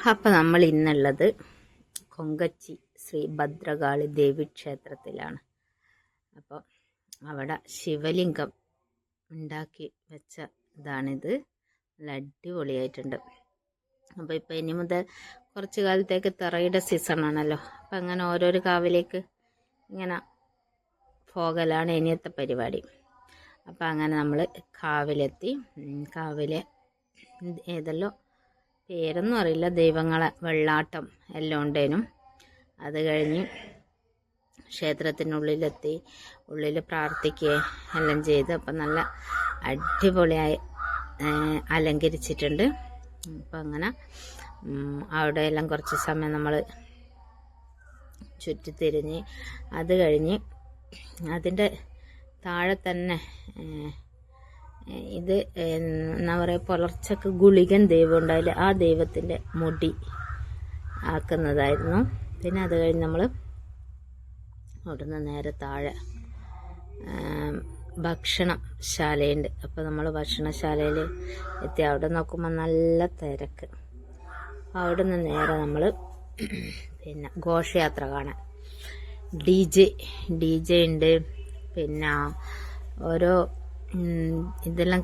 അപ്പം നമ്മൾ ഇന്നുള്ളത് കൊങ്കച്ചി ശ്രീ ഭദ്രകാളി ദേവി ക്ഷേത്രത്തിലാണ്. അപ്പോൾ അവിടെ ശിവലിംഗം ഉണ്ടാക്കി വെച്ച ഇതാണിത്. നല്ല അടിപൊളിയായിട്ടുണ്ട്. അപ്പോൾ ഇപ്പോൾ ഇനി മുതൽ കുറച്ച് കാലത്തേക്ക് തറയുടെ സീസണാണല്ലോ. അപ്പം അങ്ങനെ ഓരോരോ കാവിലേക്ക് ഇങ്ങനെ പോകലാണ് ഇനിയത്തെ പരിപാടി. അപ്പം അങ്ങനെ നമ്മൾ കാവിലെത്തി. കാവിലെ ഏതല്ലോ പേരൊന്നും അറിയില്ല, ദൈവങ്ങളെ വെള്ളാട്ടം എല്ലാം ഉണ്ടേനും. അത് കഴിഞ്ഞ് ക്ഷേത്രത്തിനുള്ളിലെത്തി, ഉള്ളിൽ പ്രാർത്ഥിക്കുകയും എല്ലാം ചെയ്ത് അപ്പം നല്ല അടിപൊളിയായി അലങ്കരിച്ചിട്ടുണ്ട്. അപ്പം അങ്ങനെ അവിടെ എല്ലാം കുറച്ച് സമയം നമ്മൾ ചുറ്റിത്തിരിഞ്ഞ് അത് കഴിഞ്ഞ് അതിൻ്റെ താഴെ തന്നെ ഇത് എന്താ പറയുക, പുലർച്ചക്ക് ഗുളികൻ ദൈവം ഉണ്ടായില്ല, ആ ദൈവത്തിൻ്റെ മുടി ആക്കുന്നതായിരുന്നു. പിന്നെ അത് കഴിഞ്ഞ് നമ്മൾ അവിടുന്ന് നേരെ താഴെ ഭക്ഷണശാലയുണ്ട്. അപ്പോൾ നമ്മൾ ഭക്ഷണശാലയിൽ എത്തി. അവിടെ നോക്കുമ്പോൾ നല്ല തിരക്ക്. അവിടെ നിന്ന് നേരെ നമ്മൾ പിന്നെ ഘോഷയാത്ര കാണാൻ ഡി ജെ ഉണ്ട്. പിന്നെ ഓരോ ഇതെല്ലാം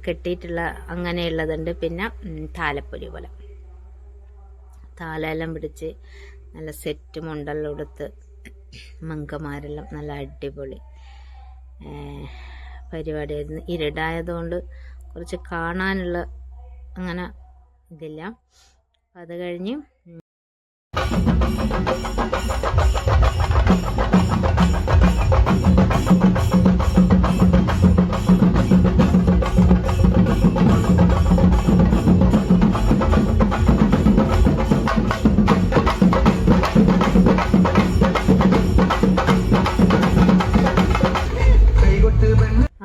കെട്ടിയിട്ടുള്ള അങ്ങനെയുള്ളതുണ്ട്. പിന്നെ താലപ്പൊലി പോലെ താലെല്ലാം പിടിച്ച് നല്ല സെറ്റ് മുണ്ടെല്ലാം എടുത്ത് മങ്കമാരെല്ലാം നല്ല അടിപൊളി പരിപാടിയായിരുന്നു. ഇരുടായതുകൊണ്ട് കുറച്ച് കാണാനുള്ള അങ്ങനെ ഇതില്ല. അത് കഴിഞ്ഞ്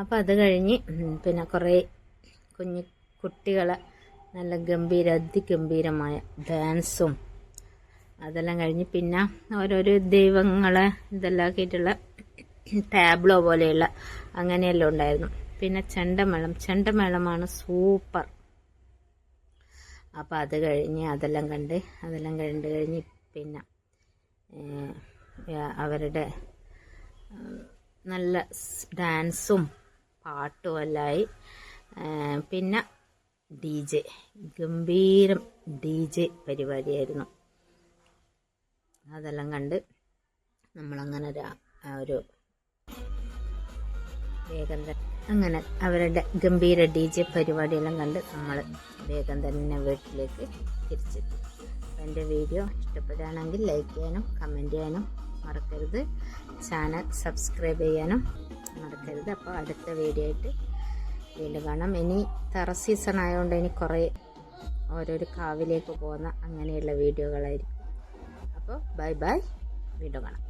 അപ്പം അത് കഴിഞ്ഞ് പിന്നെ കുറേ കുഞ്ഞു കുട്ടികളെ നല്ല അതിഗംഭീരമായ ഡാൻസും അതെല്ലാം കഴിഞ്ഞ് പിന്നെ ഓരോരോ ദൈവങ്ങളെ ഇതെല്ലാം ആക്കിയിട്ടുള്ള ടാബ്ലോ പോലെയുള്ള അങ്ങനെയെല്ലാം ഉണ്ടായിരുന്നു. പിന്നെ ചെണ്ടമേളമാണ് സൂപ്പർ. അപ്പം അത് കഴിഞ്ഞ് അതെല്ലാം കണ്ട് കഴിഞ്ഞ് പിന്നെ അവരുടെ നല്ല ഡാൻസും പാട്ടും എല്ലായി. പിന്നെ ഗംഭീരം ഡി ജെ പരിപാടിയായിരുന്നു. അതെല്ലാം കണ്ട് നമ്മളങ്ങനെ ഒരു വേഗം അങ്ങനെ അവരുടെ ഗംഭീര ഡി ജെ പരിപാടിയെല്ലാം കണ്ട് നമ്മൾ വേഗം തന്നെ വീട്ടിലേക്ക് തിരിച്ചെത്തി. എൻ്റെ വീഡിയോ ഇഷ്ടപ്പെടുകയാണെങ്കിൽ ലൈക്ക് ചെയ്യാനും കമൻറ്റ് ചെയ്യാനും മറക്കരുത്. ചാനൽ സബ്സ്ക്രൈബ് ചെയ്യാനും മറക്കരുത്. അപ്പോൾ അടുത്ത വീഡിയോ ആയിട്ട് വീണ്ടും കാണാം. ഇനി തറ സീസൺ ആയതുകൊണ്ട് ഇനി കുറേ ഓരോരോ കാവിലേക്ക് പോകുന്ന അങ്ങനെയുള്ള വീഡിയോകളായിരിക്കും. അപ്പോൾ ബൈ, വീണ്ടും കാണാം.